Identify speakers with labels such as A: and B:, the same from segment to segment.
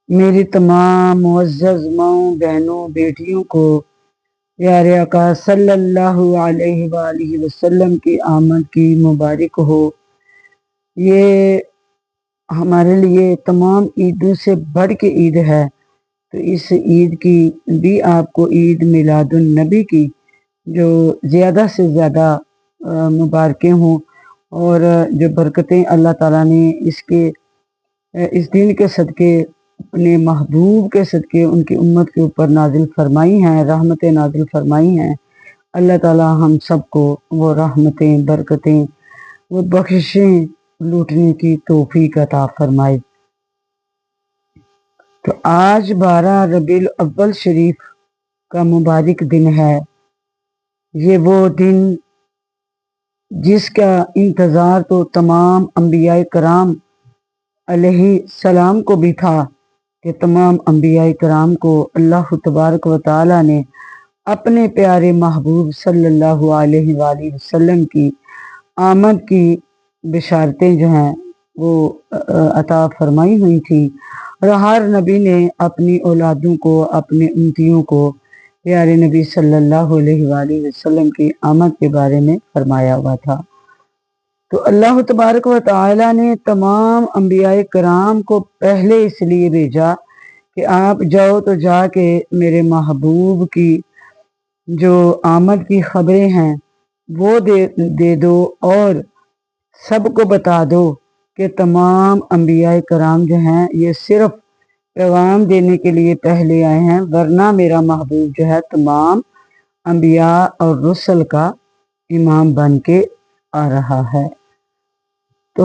A: میری تمام معزز ماؤں بہنوں بیٹیوں کو پیارے آقا صلی اللہ علیہ وآلہ وسلم کی آمد کی مبارک ہو۔ یہ ہمارے لیے تمام عیدوں سے بڑھ کے عید ہے، تو اس عید کی بھی آپ کو عید میلاد النبی کی جو زیادہ سے زیادہ مبارکیں ہوں، اور جو برکتیں اللہ تعالیٰ نے اس دین کے صدقے اپنے محبوب کے صدقے ان کی امت کے اوپر نازل فرمائی ہیں، رحمتیں نازل فرمائی ہیں۔ اللہ تعالیٰ ہم سب کو وہ رحمتیں، برکتیں، وہ بخشیں لوٹنے کی توفیق عطا فرمائے۔ تو آج 12 ربیع الاول شریف کا مبارک دن ہے۔ یہ وہ دن جس کا انتظار تو تمام انبیاء کرام علیہ السلام کو بھی تھا، کہ تمام انبیاء کرام کو اللہ تبارک و تعالی نے اپنے پیارے محبوب صلی اللہ علیہ وآلہ وسلم کی آمد کی بشارتیں جو ہیں وہ عطا فرمائی ہوئی تھی، اور ہر نبی نے اپنی اولادوں کو، اپنے امتیوں کو پیارے نبی صلی اللہ علیہ وآلہ وسلم کی آمد کے بارے میں فرمایا ہوا تھا۔ تو اللہ تبارک و تعالی نے تمام انبیاء کرام کو پہلے اس لیے بھیجا کہ آپ جاؤ تو جا کے میرے محبوب کی جو آمد کی خبریں ہیں وہ دے دو، اور سب کو بتا دو کہ تمام انبیاء کرام جو ہیں یہ صرف پیغام دینے کے لیے پہلے آئے ہیں، ورنہ میرا محبوب جو ہے تمام انبیاء اور رسل کا امام بن کے آ رہا ہے۔ تو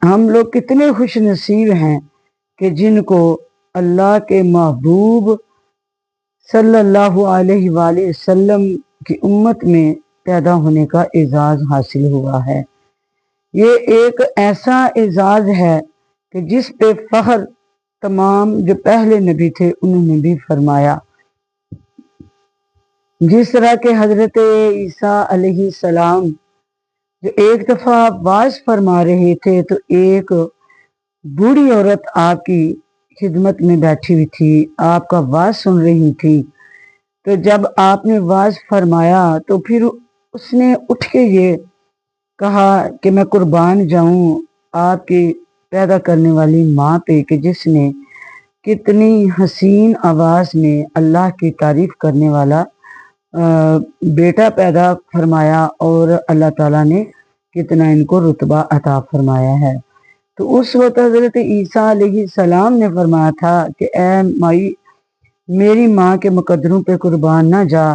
A: ہم لوگ کتنے خوش نصیب ہیں کہ جن کو اللہ کے محبوب صلی اللہ علیہ وآلہ وسلم کی امت میں پیدا ہونے کا اعزاز حاصل ہوا ہے۔ یہ ایک ایسا اعزاز ہے کہ جس پہ فخر تمام جو پہلے نبی تھے انہوں نے بھی فرمایا۔ جس طرح کہ حضرت عیسیٰ علیہ السلام جو ایک دفعہ واعظ فرما رہے تھے، تو ایک بوڑھی عورت آپ کی خدمت میں بیٹھی ہوئی تھی، آپ کا واعظ سن رہی تھی۔ تو جب آپ نے واعظ فرمایا تو پھر اس نے اٹھ کے یہ کہا کہ میں قربان جاؤں آپ کی پیدا کرنے والی ماں پہ، کہ جس نے کتنی حسین آواز میں اللہ کی تعریف کرنے والا بیٹا پیدا فرمایا، اور اللہ تعالیٰ نے کتنا ان کو رتبہ عطا فرمایا ہے۔ تو اس وقت حضرت عیسیٰ علیہ السلام نے فرمایا تھا کہ اے مائی، میری ماں کے مقدروں پہ قربان نہ جا،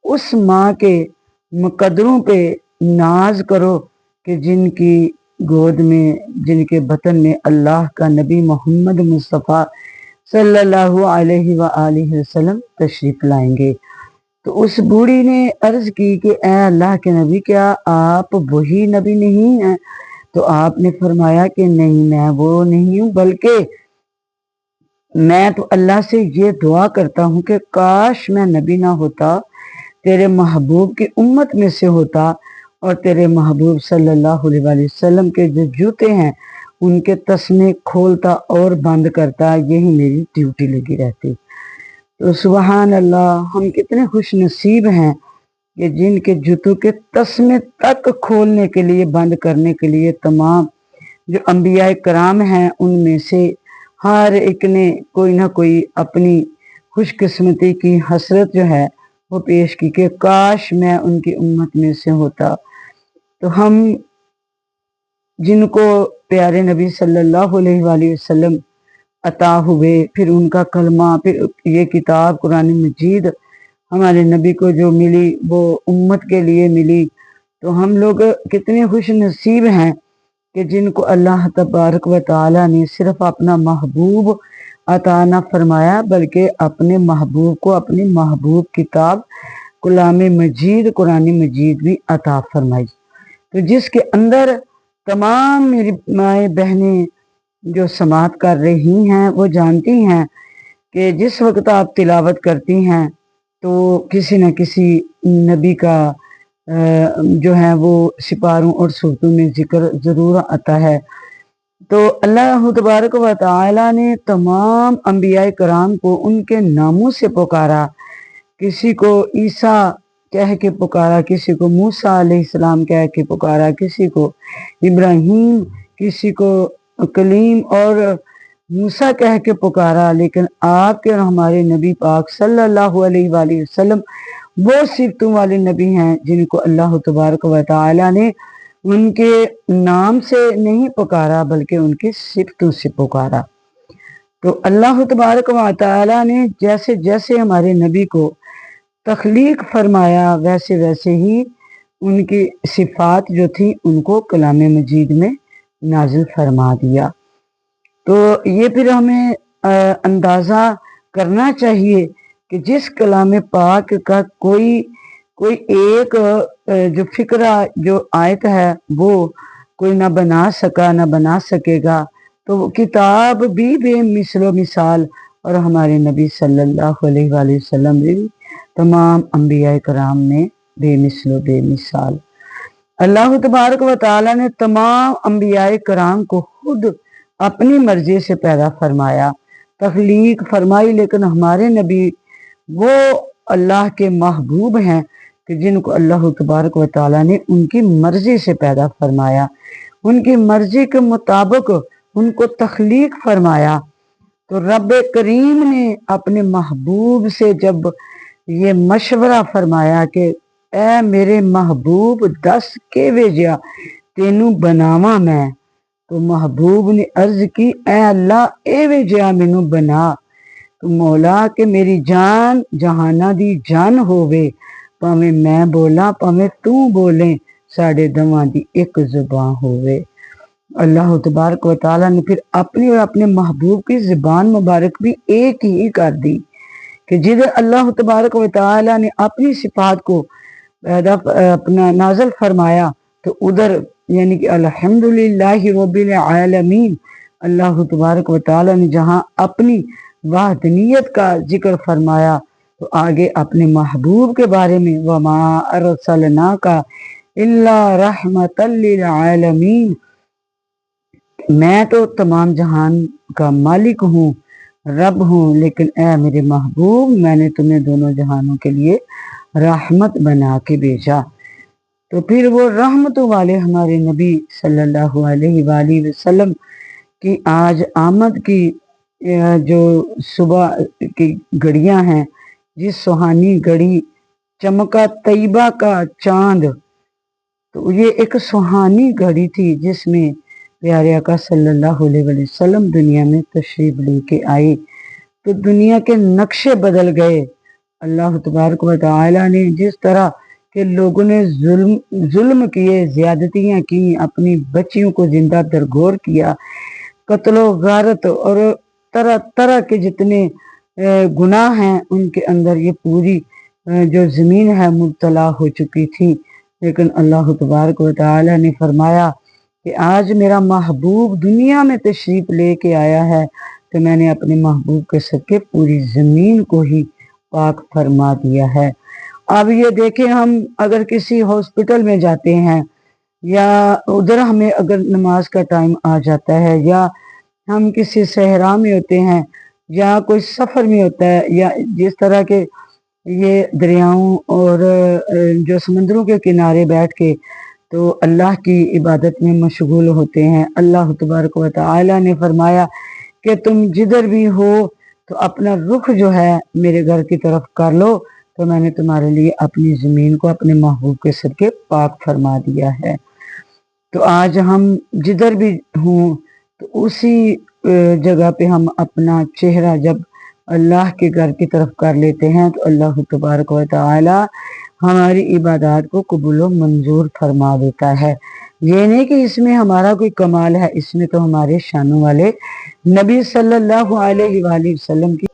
A: اس ماں کے مقدروں پہ ناز کرو کہ جن کی گود میں، جن کے بطن میں اللہ کا نبی محمد مصطفیٰ صلی اللہ علیہ وآلہ وسلم تشریف لائیں گے۔ تو اس بوڑھی نے عرض کی کہ اے اللہ کے نبی، کیا آپ وہی نبی نہیں ہیں؟ تو آپ نے فرمایا کہ نہیں، میں وہ نہیں ہوں، بلکہ میں تو اللہ سے یہ دعا کرتا ہوں کہ کاش میں نبی نہ ہوتا، تیرے محبوب کی امت میں سے ہوتا، اور تیرے محبوب صلی اللہ علیہ وآلہ وسلم کے جو جوتے ہیں ان کے تسمے کھولتا اور بند کرتا، یہی میری ڈیوٹی لگی رہتی۔ تو سبحان اللہ، ہم کتنے خوش نصیب ہیں کہ جن کے جوتوں کے تسمے تک کھولنے کے لیے، بند کرنے کے لیے تمام جو انبیاء کرام ہیں ان میں سے ہر ایک نے کوئی نہ کوئی اپنی خوش قسمتی کی حسرت جو ہے وہ پیش کی کہ کاش میں ان کی امت میں سے ہوتا۔ تو ہم جن کو پیارے نبی صلی اللہ علیہ وآلہ وسلم عطا ہوئے، پھر ان کا کلمہ، پھر یہ کتاب قرآن مجید ہمارے نبی کو جو ملی وہ امت کے لیے ملی، تو ہم لوگ کتنے خوش نصیب ہیں کہ جن کو اللہ تبارک و تعالی نے صرف اپنا محبوب عطا نہ فرمایا، بلکہ اپنے محبوب کو اپنی محبوب کتاب کلام مجید، قرآن مجید بھی عطا فرمائی۔ تو جس کے اندر تمام میری مائیں بہنیں جو سماعت کر رہی ہیں وہ جانتی ہیں کہ جس وقت آپ تلاوت کرتی ہیں تو کسی نہ کسی نبی کا جو ہے وہ سپاروں اور صورتوں میں ذکر ضرور آتا ہے۔ تو اللہ تبارک و تعالی نے تمام انبیاء کرام کو ان کے ناموں سے پکارا. کسی کو عیسیٰ کہہ کے پکارا، کسی کو موسیٰ علیہ السلام کہہ کے پکارا، کسی کو ابراہیم، کسی کو کلیم اور موسیٰ کہہ کے پکارا. لیکن آپ کے اور ہمارے نبی پاک صلی اللہ علیہ وآلہ وسلم وہ صفتوں والے نبی ہیں جن کو اللہ تبارک و تعالی نے ان کے نام سے نہیں پکارا بلکہ ان کی صفتوں سے پکارا. تو اللہ تبارک و تعالی نے جیسے جیسے ہمارے نبی کو تخلیق فرمایا ویسے ویسے ہی ان کی صفات جو تھی ان کو کلام مجید میں نازل فرما دیا. تو یہ پھر ہمیں اندازہ کرنا چاہیے کہ جس کلام پاک کا کوئی ایک جو فکرہ جو آیت ہے وہ کوئی نہ بنا سکا نہ بنا سکے گا، تو وہ کتاب بھی بے مثل و مثال، اور ہمارے نبی صلی اللہ علیہ وآلہ وسلم بھی تمام انبیاء کرام میں بے مثل و بے مثال. اللہ تبارک و تعالی نے تمام انبیاء کرام کو خود اپنی مرضی سے پیدا فرمایا، تخلیق فرمائی، لیکن ہمارے نبی وہ اللہ کے محبوب ہیں کہ جن کو اللہ تبارک و تعالی نے ان کی مرضی سے پیدا فرمایا، ان کی مرضی کے مطابق ان کو تخلیق فرمایا. تو رب کریم نے اپنے محبوب سے جب یہ مشورہ فرمایا کہ اے میرے محبوب دس کے ویجیا تینوں بناواں میں، تو محبوب نے عرض کی اے اللہ اے ویجیا مینوں بنا. تو مولا کہ میری جان جہانہ دی جان ہووے، پاویں میں بولاں پاویں تو بولیں، ساڈے دواں دی ایک زبان ہووے. اللہ تبارک و تعالیٰ نے پھر اپنی اور اپنے محبوب کی زبان مبارک بھی ایک ہی کر دی کہ جدھر اللہ تبارک و تعالیٰ نے اپنی صفات کو اپنا نازل فرمایا تو ادھر یعنی کہ الحمدللہ رب العالمین، اللہ تبارک و تعالیٰ نے جہاں اپنی وحدانیت کا ذکر فرمایا تو آگے اپنے محبوب کے بارے میں وما ارسلناک الا رحمۃ للعالمین، میں تو تمام جہان کا مالک ہوں، رب ہوں، لیکن اے میرے محبوب میں نے تمہیں دونوں جہانوں کے لیے رحمت بنا کے بھیجا. تو پھر وہ رحمتوں والے ہمارے نبی صلی اللہ علیہ وآلہ وسلم کی آج آمد کی جو صبح کی گھڑیاں ہیں، جس سہانی گھڑی چمکا طیبہ کا چاند، تو یہ ایک سہانی گھڑی تھی جس میں پیارے آقا صلی اللہ علیہ وسلم دنیا میں تشریف لے کے آئے تو دنیا کے نقشے بدل گئے. اللہ تبارک و تعالی نے جس طرح کہ لوگوں نے ظلم کیے، زیادتیاں کی، اپنی بچیوں کو زندہ درگور کیا، قتل و غارت اور طرح طرح کے جتنے گناہ ہیں ان کے اندر یہ پوری جو زمین ہے مبتلا ہو چکی تھی. لیکن اللہ تبارک و تعالی نے فرمایا کہ آج میرا محبوب دنیا میں تشریف لے کے آیا ہے تو میں نے اپنے محبوب کے صدقے پوری زمین کو ہی پاک فرما دیا ہے. اب یہ دیکھیں ہم اگر کسی ہاسپٹل میں جاتے ہیں یا ادھر ہمیں اگر نماز کا ٹائم آ جاتا ہے یا ہم کسی صحرا میں ہوتے ہیں یا کوئی سفر میں ہوتا ہے یا جس طرح کے یہ دریاؤں اور جو سمندروں کے کنارے بیٹھ کے تو اللہ کی عبادت میں مشغول ہوتے ہیں. اللہ تبارک و تعالی نے فرمایا کہ تم جدھر بھی ہو تو اپنا رخ جو ہے میرے گھر کی طرف کر لو، تو میں نے تمہارے لیے اپنی زمین کو اپنے محبوب کے صدقے پاک فرما دیا ہے. تو آج ہم جدھر بھی ہوں تو اسی جگہ پہ ہم اپنا چہرہ جب اللہ کے گھر کی طرف کر لیتے ہیں تو اللہ تبارک و تعالی ہماری عبادات کو قبول و منظور فرما دیتا ہے. یہ نہیں کہ اس میں ہمارا کوئی کمال ہے، اس میں تو ہمارے شانوں والے نبی صلی اللہ علیہ وآلہ وسلم کی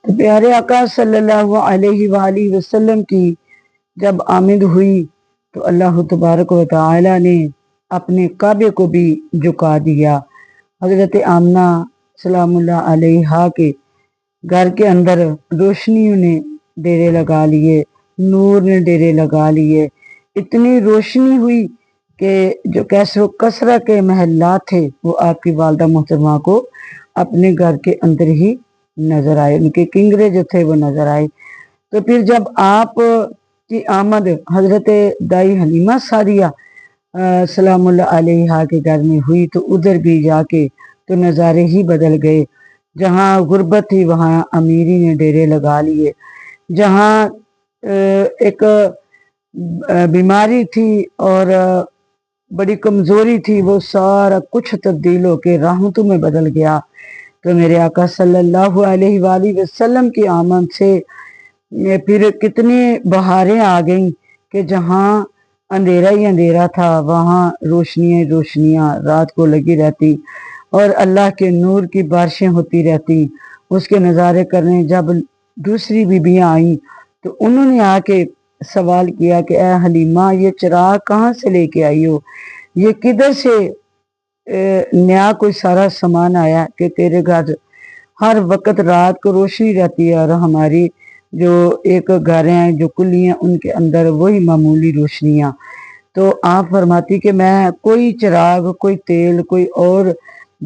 A: پیارے آقا صلی اللہ علیہ وآلہ وسلم کی جب آمد ہوئی تو اللہ تبارک و تعالی نے اپنے کعبے کو بھی جھکا دیا. حضرت آمنہ سلام اللہ علیہا کے گھر کے اندر روشنیوں نے ڈیرے لگا لیے، نور نے ڈیرے لگا لیے، اتنی روشنی ہوئی کہ جو کیسر و کسرہ کے محلات تھے وہ آپ کی والدہ محترمہ کو اپنے گھر کے اندر ہی نظر آئے، ان کے کنگرے جو تھے وہ نظر آئے۔ تو پھر جب آپ کی آمد حضرت دائی حلیمہ سعدیہ سلام اللہ علیہا کے گھر میں ہوئی تو ادھر بھی جا کے تو نظارے ہی بدل گئے۔ جہاں غربت تھی وہاں امیری نے ڈیرے لگا لیے، جہاں ایک بیماری تھی اور بڑی کمزوری تھی وہ سارا کچھ تبدیل ہو کے رحمتوں میں بدل گیا۔ تو میرے آقا صلی اللہ علیہ وآلہ وسلم کی آمد سے پھر کتنی بہاریں آ گئیں کہ جہاں اندھیرا ہی اندھیرا تھا وہاں روشنیاں روشنیاں رات کو لگی رہتی اور اللہ کے نور کی بارشیں ہوتی رہتی اس کے نظارے کرنے۔ جب دوسری بیبیاں آئیں تو انہوں نے آ کے سوال کیا کہ اے حلیمہ یہ چراغ کہاں سے لے کے آئی ہو، یہ کدھر سے نیا کوئی سارا سامان آیا کہ تیرے گھر ہر وقت رات کو روشنی رہتی ہے اور ہماری جو ایک گھر ہیں جو کلی ہیں ان کے اندر وہی معمولی روشنیاں۔ تو آپ فرماتی کہ میں کوئی چراغ کوئی تیل کوئی اور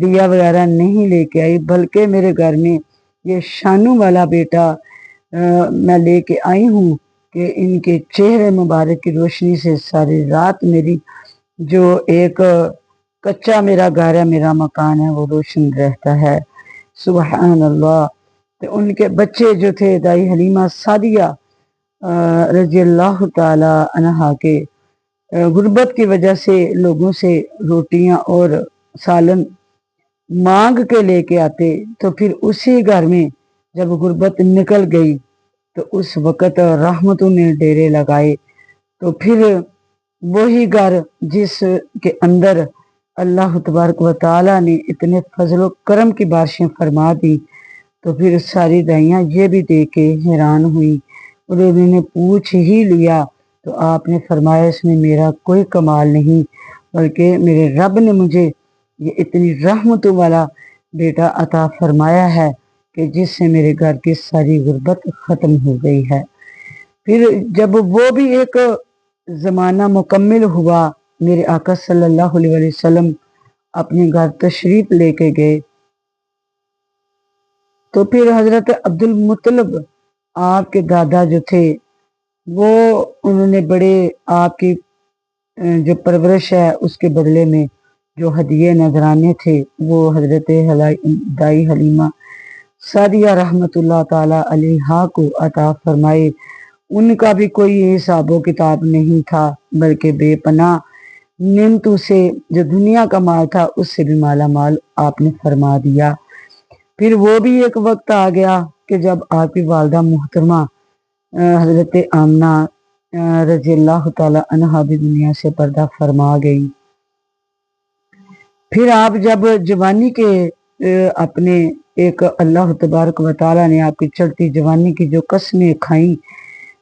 A: دیا وغیرہ نہیں لے کے آئی، بلکہ میرے گھر میں یہ شانو والا بیٹا میں لے کے آئی ہوں کہ ان کے چہرے مبارک کی روشنی سے ساری رات میری جو ایک کچا میرا گھر ہے میرا مکان ہے وہ روشن رہتا ہے۔ سبحان اللہ۔ تو ان کے بچے جو تھے دائی حلیمہ سعدیہ رضی اللہ تعالی عنہا کے غربت کی وجہ سے لوگوں سے روٹیاں اور سالن مانگ کے لے کے آتے، تو پھر اسی گھر میں جب غربت نکل گئی تو اس وقت رحمتوں نے ڈیرے لگائے۔ تو پھر وہی گھر جس کے اندر اللہ تبارک و تعالی نے اتنے فضل و کرم کی بارشیں فرما دی، تو پھر ساری دائیاں یہ بھی دیکھ کے حیران ہوئی اور انہوں نے پوچھ ہی لیا تو آپ نے فرمایا اس میں میرا کوئی کمال نہیں بلکہ میرے رب نے مجھے یہ اتنی رحمتوں والا بیٹا عطا فرمایا ہے کہ جس سے میرے گھر کی ساری غربت ختم ہو گئی ہے۔ پھر جب وہ بھی ایک زمانہ مکمل ہوا میرے آقا صلی اللہ علیہ وسلم اپنے گھر تشریف لے کے گئے، تو پھر حضرت عبد المطلب آپ کے دادا جو تھے وہ انہوں نے بڑے آپ کی جو پرورش ہے اس کے بدلے میں جو ہدیے نذرانے تھے وہ حضرت دائی حلیمہ سعدیہ رحمت اللہ تعالی علیہا کو عطا فرمائے۔ ان کا بھی کوئی حساب و کتاب نہیں تھا بلکہ بے پناہ نعمتوں سے جو دنیا کا مال تھا اس سے بھی مالا مال آپ نے فرما دیا۔ پھر وہ بھی ایک وقت آ گیا کہ جب آپ کی والدہ محترمہ حضرت آمنہ رضی اللہ تعالی عنہا بھی دنیا سے پردہ فرما گئی۔ پھر آپ جب جوانی کے اپنے ایک اللہ تبارک و تعالی نے آپ کی چڑھتی جوانی کی جو قسمیں کھائیں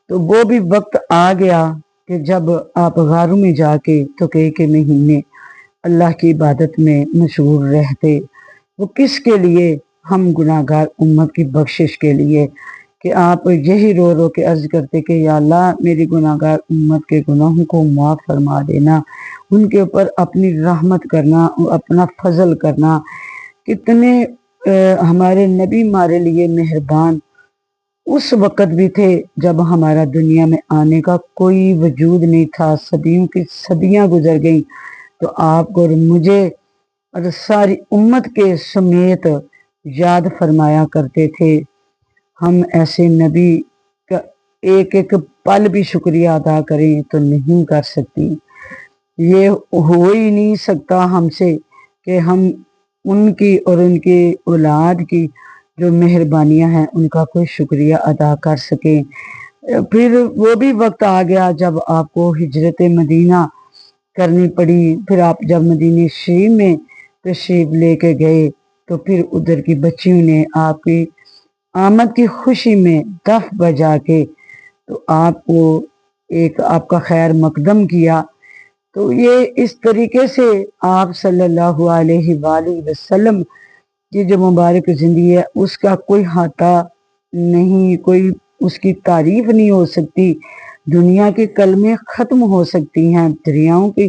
A: تو وہ بھی وقت آ گیا کہ جب آپ غاروں میں جا کے تقوی کے مہینے اللہ کی عبادت میں مشغول رہتے، وہ کس کے لیے؟ ہم گناہ گار امت کی بخشش کے لیے، کہ آپ یہی رو رو کے عرض کرتے کہ یا اللہ میری گناہ گار امت کے گناہوں کو معاف فرما دینا، ان کے اوپر اپنی رحمت کرنا، اپنا فضل کرنا۔ کتنے ہمارے نبی ہمارے لیے مہربان اس وقت بھی تھے جب ہمارا دنیا میں آنے کا کوئی وجود نہیں تھا، صدیوں کی صدیاں گزر گئیں تو آپ کو اور مجھے اور ساری امت کے سمیت یاد فرمایا کرتے تھے۔ ہم ایسے نبی کا ایک ایک پل بھی شکریہ ادا کریں تو نہیں کر سکتی، یہ ہو ہی نہیں سکتا ہم سے کہ ہم ان کی اور ان کی اولاد کی جو مہربانیاں ہیں ان کا کوئی شکریہ ادا کر سکیں۔ پھر وہ بھی وقت آ گیا جب آپ کو ہجرت مدینہ کرنی پڑی، پھر آپ جب مدینہ شریف میں تشریف لے کے گئے تو پھر ادھر کی بچیوں نے آپ کی آمد کی خوشی میں دف بجا کے تو آپ کو ایک آپ کا خیر مقدم کیا۔ تو یہ اس طریقے سے آپ صلی اللہ علیہ وآلہ وسلم کی جو مبارک زندگی ہے اس کا کوئی ہاتھا نہیں، کوئی اس کی تعریف نہیں ہو سکتی۔ دنیا کے کلمے ختم ہو سکتی ہیں، دریاؤں کی